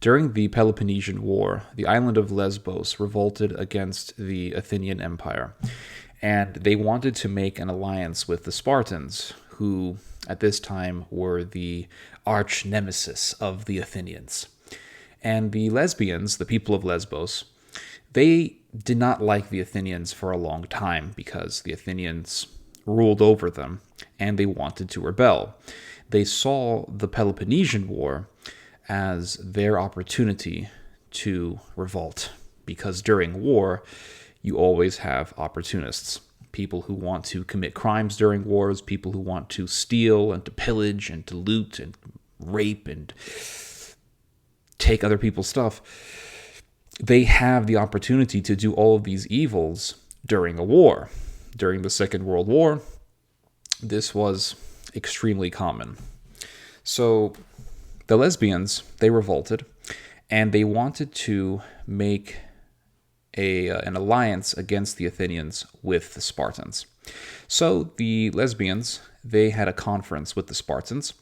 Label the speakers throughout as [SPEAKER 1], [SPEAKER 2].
[SPEAKER 1] During the Peloponnesian War, the island of Lesbos revolted against the Athenian Empire, and they wanted to make an alliance with the Spartans, who at this time were the arch nemesis of the Athenians. And the Lesbians, the people of Lesbos, they did not like the Athenians for a long time because the Athenians ruled over them and they wanted to rebel. They saw the Peloponnesian War as their opportunity to revolt, because during war, you always have opportunists. People who want to commit crimes during wars, people who want to steal and to pillage and to loot and rape and take other people's stuff. They have the opportunity to do all of these evils during a war. During the Second World War, this was extremely common. So the lesbians, they revolted, and they wanted to make an alliance against the Athenians with the Spartans. So the lesbians, they had a conference with the Spartans,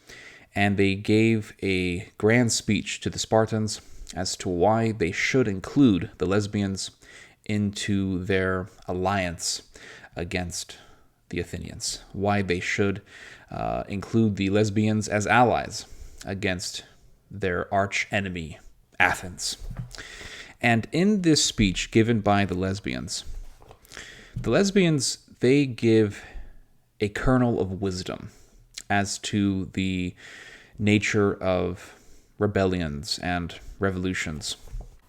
[SPEAKER 1] and they gave a grand speech to the Spartans as to why they should include the lesbians into their alliance against the Athenians, why they should include the lesbians as allies against their arch enemy, Athens. And in this speech given by the lesbians, they give a kernel of wisdom as to the nature of rebellions and revolutions.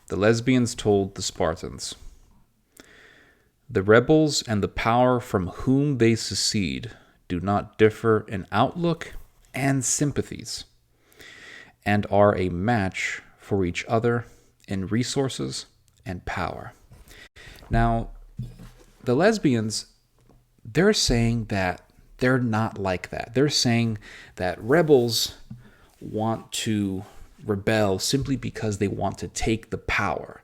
[SPEAKER 1] The lesbians told the Spartans, "The rebels and the power from whom they secede do not differ in outlook and sympathies, and are a match for each other in resources and power." Now, the lesbians, they're saying that they're not like that. They're saying that rebels want to rebel simply because they want to take the power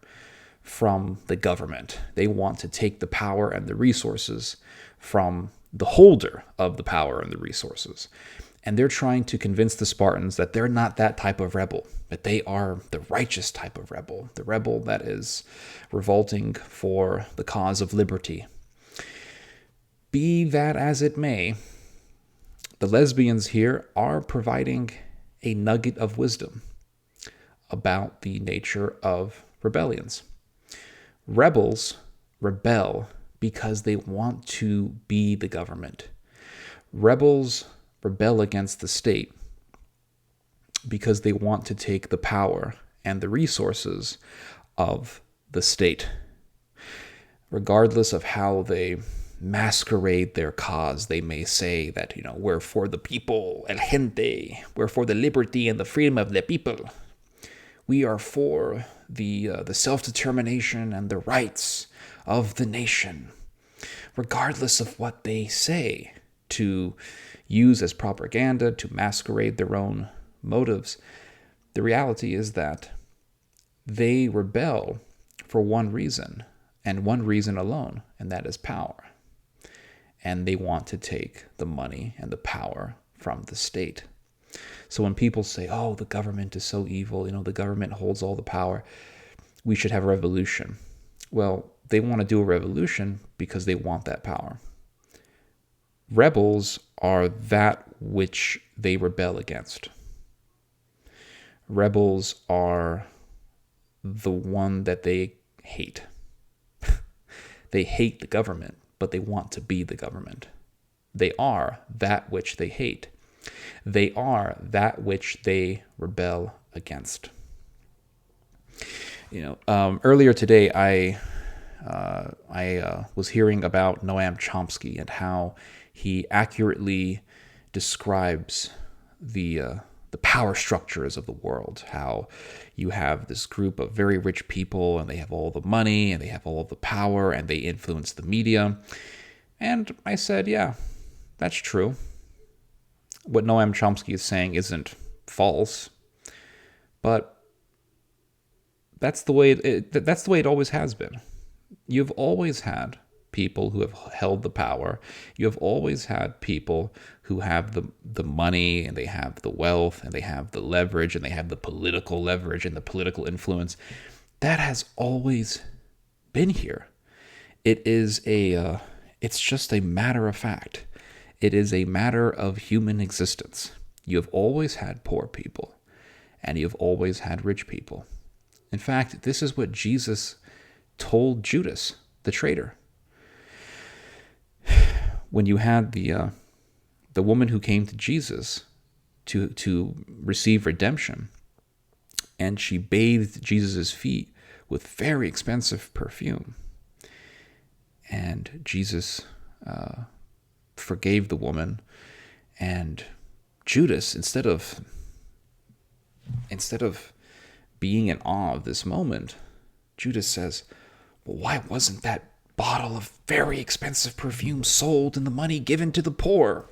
[SPEAKER 1] from the government. They want to take the power and the resources from the holder of the power and the resources. And they're trying to convince the Spartans that they're not that type of rebel, that they are the righteous type of rebel, the rebel that is revolting for the cause of liberty. Be that as it may, the lesbians here are providing a nugget of wisdom about the nature of rebellions. Rebels rebel because they want to be the government. Rebels rebel against the state because they want to take the power and the resources of the state. Regardless of how they masquerade their cause, they may say that, we're for the people, el gente, we're for the liberty and the freedom of the people. We are for the self-determination and the rights of the nation. Regardless of what they say, to use as propaganda, to masquerade their own motives, the reality is that they rebel for one reason, and one reason alone, and that is power. And they want to take the money and the power from the state. So when people say, oh, the government is so evil, the government holds all the power, we should have a revolution. Well, they want to do a revolution because they want that power. Rebels are that which they rebel against. Rebels are the one that they hate. They hate the government, but they want to be the government. They are that which they hate. They are that which they rebel against. Earlier today, I was hearing about Noam Chomsky and how he accurately describes the power structures of the world, how you have this group of very rich people and they have all the money and they have all of the power and they influence the media. And I said, yeah, that's true. What Noam Chomsky is saying isn't false, but that's the way it always has been. You've always had people who have held the power. You have always had people who have the money, and they have the wealth, and they have the leverage, and they have the political leverage and the political influence. That has always been here. It's just a matter of fact. It is a matter of human existence. You have always had poor people, and you have always had rich people. In fact, this is what Jesus told Judas, the traitor. When you had the woman who came to Jesus to receive redemption, and she bathed Jesus' feet with very expensive perfume, and Jesus forgave the woman, and Judas, instead of being in awe of this moment, Judas says, well, why wasn't that bottle of very expensive perfume sold and the money given to the poor?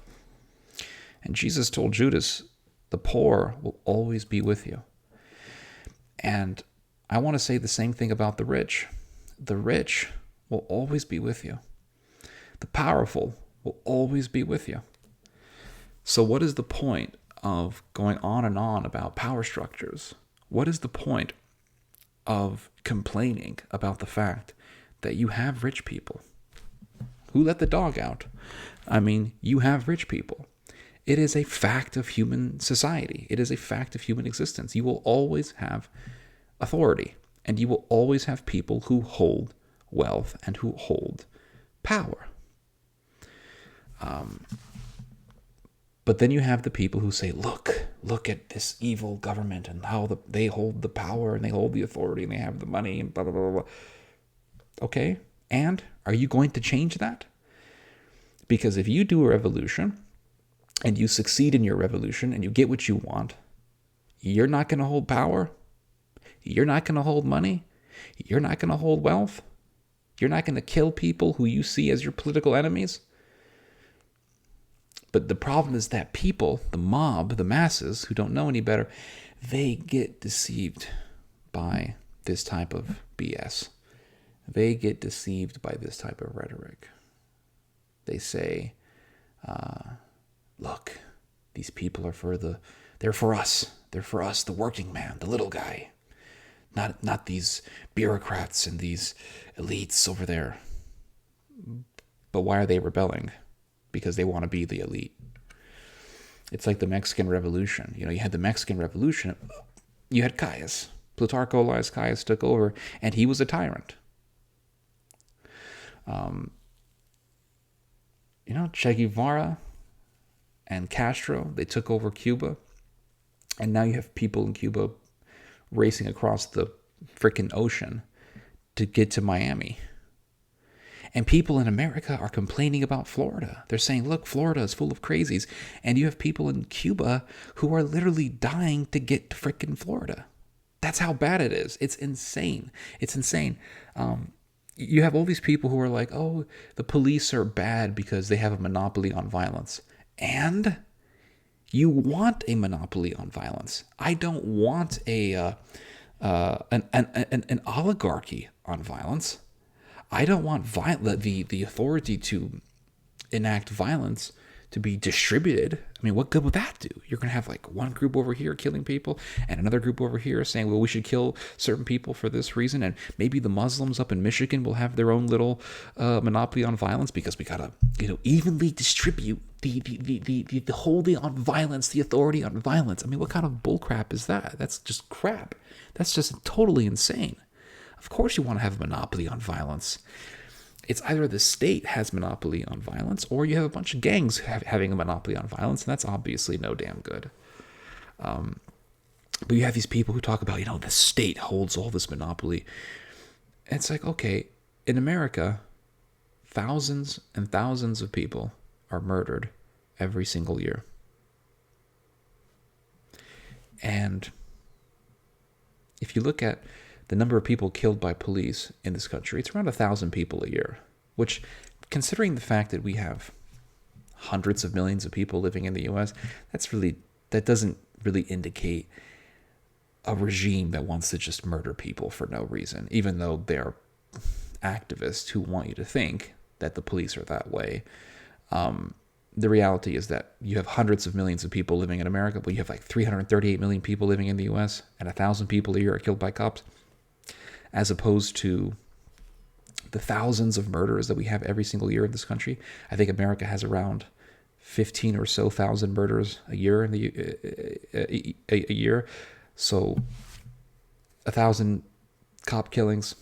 [SPEAKER 1] And Jesus told Judas, the poor will always be with you. And I want to say the same thing about the rich. The rich will always be with you. The powerful will always be with you. So what is the point of going on and on about power structures? What is the point of complaining about the fact that you have rich people? Who let the dog out? I mean, you have rich people. It is a fact of human society. It is a fact of human existence. You will always have authority, and you will always have people who hold wealth and who hold power. But then you have the people who say, look at this evil government and how they hold the power and they hold the authority and they have the money and blah, blah, blah, blah. Okay, and are you going to change that? Because if you do a revolution and you succeed in your revolution and you get what you want, you're not going to hold power. You're not going to hold money. You're not going to hold wealth. You're not going to kill people who you see as your political enemies. But the problem is that people, the mob, the masses who don't know any better, they get deceived by this type of BS. They get deceived by this type of rhetoric. They say, look, these people they're for us. They're for us, the working man, the little guy. Not these bureaucrats and these elites over there. But why are they rebelling? Because they want to be the elite. It's like the Mexican Revolution. You had the Mexican Revolution. You had Caius. Plutarch Elias Caius took over, and he was a tyrant. Che Guevara and Castro, they took over Cuba. And now you have people in Cuba racing across the freaking ocean to get to Miami. And people in America are complaining about Florida. They're saying, look, Florida is full of crazies. And you have people in Cuba who are literally dying to get to freaking Florida. That's how bad it is. It's insane. It's insane. You have all these people who are like, oh, the police are bad because they have a monopoly on violence. And you want a monopoly on violence. I don't want an oligarchy on violence. I don't want the authority to enact violence to be distributed. I mean, what good would that do? You're going to have like one group over here killing people and another group over here saying, well, we should kill certain people for this reason. And maybe the Muslims up in Michigan will have their own little monopoly on violence because we got to, evenly distribute the holding on violence, the authority on violence. I mean, what kind of bullcrap is that? That's just crap. That's just totally insane. Of course you want to have a monopoly on violence. It's either the state has monopoly on violence or you have a bunch of gangs having a monopoly on violence, and that's obviously no damn good. But you have these people who talk about, the state holds all this monopoly. And it's like, okay, in America, thousands and thousands of people are murdered every single year. And if you look at the number of people killed by police in this country, it's around 1,000 people a year, which, considering the fact that we have hundreds of millions of people living in the U.S., that doesn't really indicate a regime that wants to just murder people for no reason, even though they're activists who want you to think that the police are that way. The reality is that you have hundreds of millions of people living in America, but you have like 338 million people living in the U.S., and 1,000 people a year are killed by cops, as opposed to the thousands of murders that we have every single year in this country. I think America has around 15 or so thousand murders a year a year. So 1,000 cop killings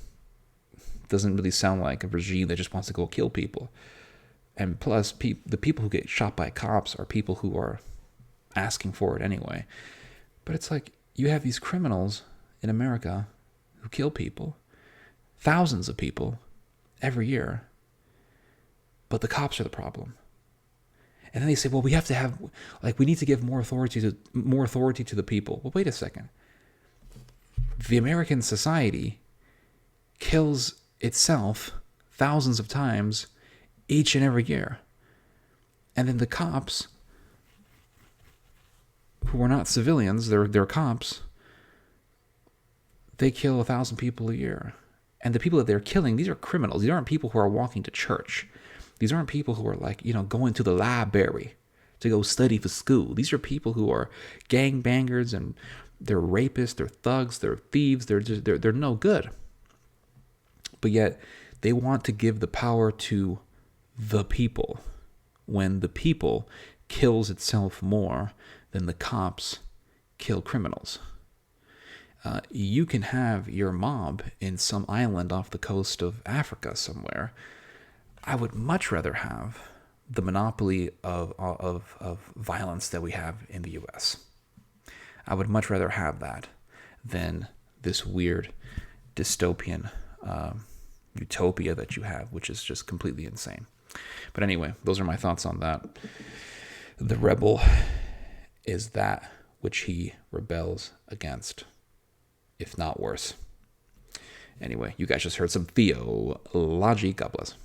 [SPEAKER 1] doesn't really sound like a regime that just wants to go kill people. And plus, the people who get shot by cops are people who are asking for it anyway. But it's like, you have these criminals in America who kill people, thousands of people every year, but the cops are the problem. And then they say, well, we need to give more authority to the people. Well, wait a second. The American society kills itself thousands of times each and every year. And then the cops, who are not civilians, they're cops, they kill 1,000 people a year. And the people that they're killing, these are criminals. These aren't people who are walking to church. These aren't people who are going to the library to go study for school. These are people who are gangbangers, and they're rapists, they're thugs, they're thieves, they're no good. But yet they want to give the power to the people, when the people kills itself more than the cops kill criminals. You can have your mob in some island off the coast of Africa somewhere. I would much rather have the monopoly of violence that we have in the U.S. I would much rather have that than this weird dystopian utopia that you have, which is just completely insane. But anyway, those are my thoughts on that. The rebel is that which he rebels against, if not worse. Anyway, you guys just heard some theology. God bless.